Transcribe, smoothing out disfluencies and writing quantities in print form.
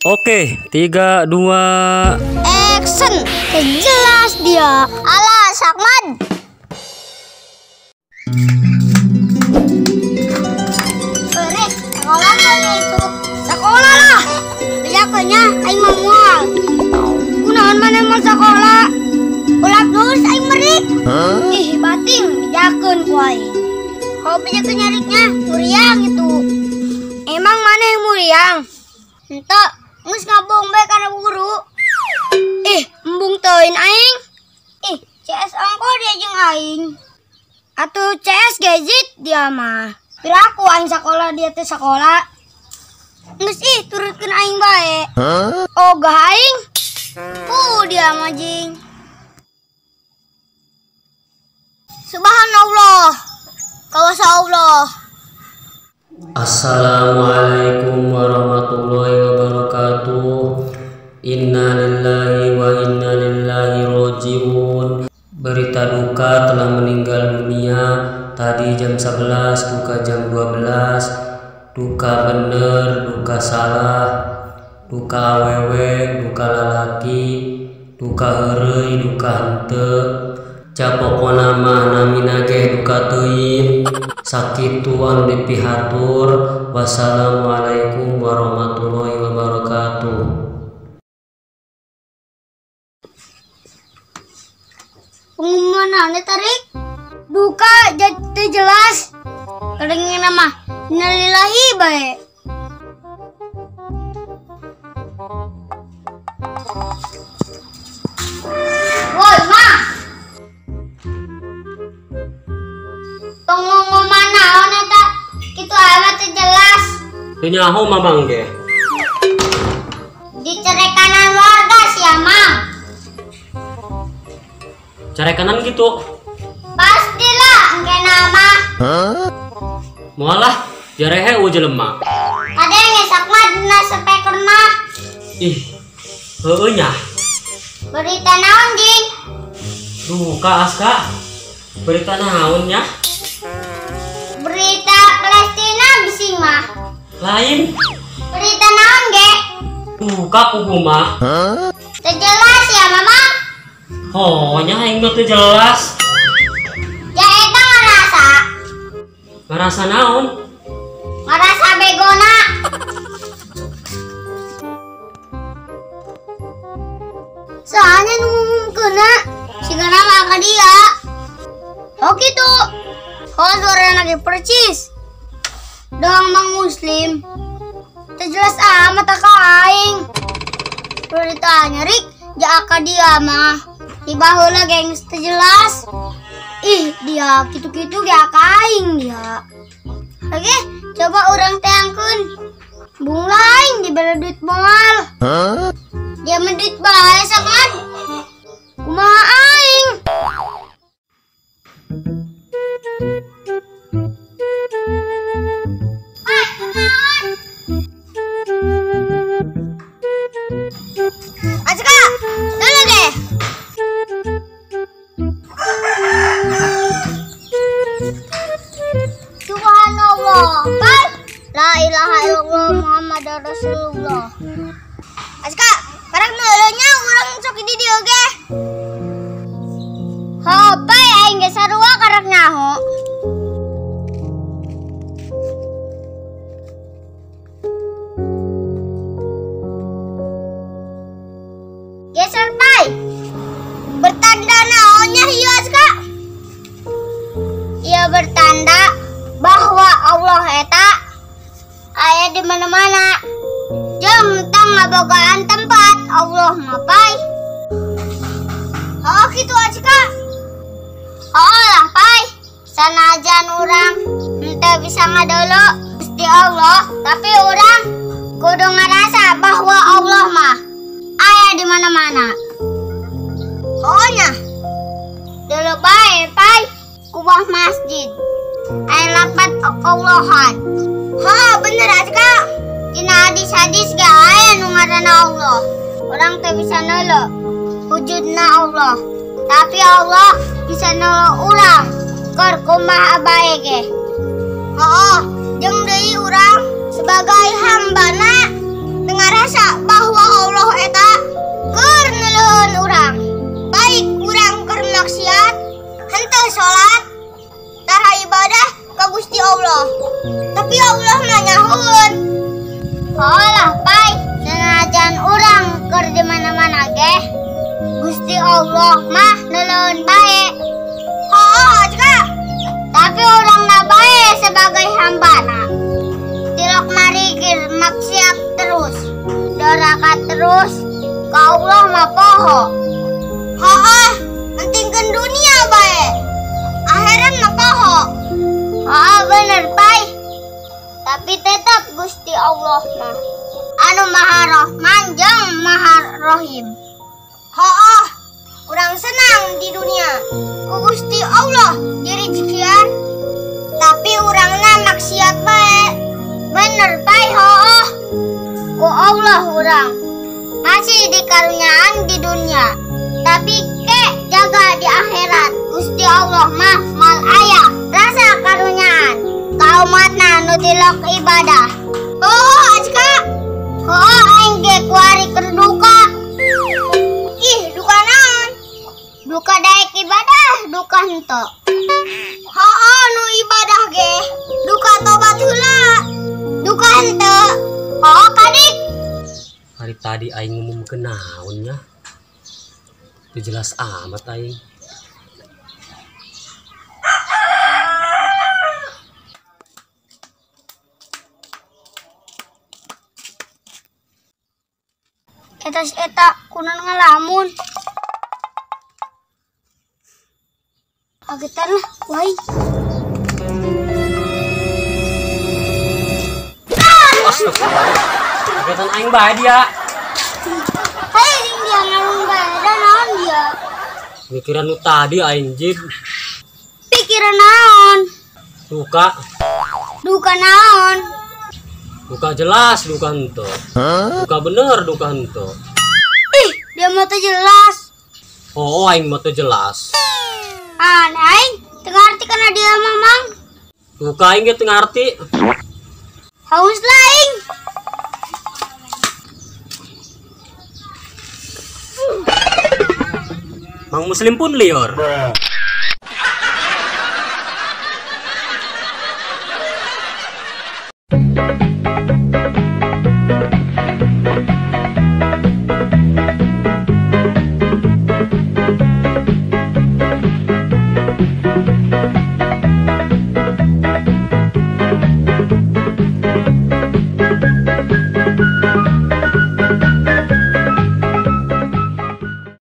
Oke, 3, 2. Action. Jelas dia. Alah, Sakman. Sekolah mana itu? Sekolah lah. Bijakanya aing mamual. Kunaon mana mau sekolah? Ulah terus aing merik. Ih, bating bijakeun ku aing. Kalau bijakeun nyariknya muriang itu. Emang mana yang muriang? Henteu, geus ngabung bae kana guru. Ih, embung teuin aing. Ih, CS angko dia jeung aing. Atuh CS gadget dia mah. Piraku aing sekolah dia teh sekolah. Geus ih turutkeun aing bae. Ogah aing. Dia mah jing. Subhanallah. Kawasa Allah. Assalamualaikum warahmatullahi wabarakatuh. Inna lillahi wa inna ilaihi raji'un. Berita duka telah meninggal dunia tadi jam 11, duka jam 12. Duka bener, duka salah, duka awewe, duka lalaki, duka heureuy, duka henteu. Japokona mah namina ge duka teuing. Sakitu anu dipihatur. Wassalamualaikum warahmatullahi wabarakatuh. Pengumuman ane tarik. Duka jadi jelas. Kadangnya nama innalillahi bae. Woi, Ma. Pengumuman naon eta? Kitu amat teu jelas. Teu nyaho Mamang ge. Dicerekanan warga sia, Mang. Carekanan gitu. Pastilah engke nama. Mualah jarehe u jelema. Kadang ngesak mah dina speaker mah. Ih, heueuh nya. Berita naon, Jing? Duka Aska. Berita naon nya? Berita Palestina bisi mah. Lain. Berita naon ge? Duka kumaha? Teu jelas ya, Mama. Oh, nya aing mah teu jelas. Ya eta ngarasa. Ngarasa naon? Ngarasa begona. Soalnya ngumumkeuna sigana mah ka dia. Oh gitu. Kalau suara lagi percis. Doang Mang Muslim. Teu jelas amat ka aing. Berita nyarik ja ka dia mah. Tiba heula geng teu jelas. Ih, dia gitu-gitu ge ka aing dia. Oke, coba urang teangkeun. Bung lain dibere duit moal. Dia menduit bae Sakman. Kumaha aing? Aska, dulu deh. Subhanallah, Pak. La ilaha illallah Muhammadar Rasulullah. Aska, karek neuleunya urang sok di dieu ge. Hope aing ge sarua karek nyaho. Geser pai. Bertanda naonnya hieu Aska? Ia bertanda bahwa Allah eta aya di mana-mana. Jeung tang ngabogaan tempat Allah mah pai. Oh kitu Aska. Oh lah pai. Sanajan urang henteu bisa ngadolo Gusti Allah, tapi urang kudu ngarasa bahwa Allah mah aya di mana-mana. Oh nya. Dulu bae pai kubah masjid. Aya lapat Allahan. Ha bener Aska. Dina hadis-hadis ge aya nu ngaranna Allah. Urang teh bisa neuleuh wujudna Allah. Tapi Allah bisa neuleuh urang keur kumaha bae ge. Jeung deui urang sebagai hambana tengah rasa bahwa Allah eta keur neleuheun urang. Baik urang keur maksiat, henteu salat, tara ibadah ka Gusti Allah. Tapi Allah mah nyahoeun. Halah pai, senajan urang keur di mana-mana ge, Gusti Allah mah neleuheun bae. Hooh, Kak. Tapi urang na bae sebagai hambana. Tilok marigir maksiat terus, doraka terus, ka Allah mah poho. Hooh, pentingkeun dunia bae. Akhirat mah poho. Hooh, bener pai. Tapi tetap Gusti Allah mah anu Maha Rahman jeung Maha Rahim. Hooh, urang senang di dunia ku Gusti Allah dirijekian, tapi urangna maksiat bae. Bener pai hooh. Ku Allah urang masih dikarunyaan di dunia, tapi ke jaga di akhirat. Gusti Allah mah mal aya rasa karunyaan ka umatna nu tilok ibadah. Oh, Ajka. Oh, aing ge kuari keur duka. Ih, duka naon? Duka daek ibadah, duka henteu. Hooh, nu ibadah ge duka tobat heula. Duka henteu. Oh, Kadik. Hari tadi aing ngumumkeun naon nya? Teu jelas amat aing. Eta kunaon ngalamun. Kagetan lah, wai. Kagetan aing bae dia. Hei, dia ngalung bae da naon dia? Mikiran nu tadi aing jid. Pikiran naon? Duka. Duka naon? Duka jelas, duka henteu. Duka bener, duka henteu. Ih, dia mah teu jelas. Oh, aing mah teu jelas. Aing teu ngarti kana dia mamang. Duka aing ge teu ngarti. Haus laing. Mang Muslim pun liar.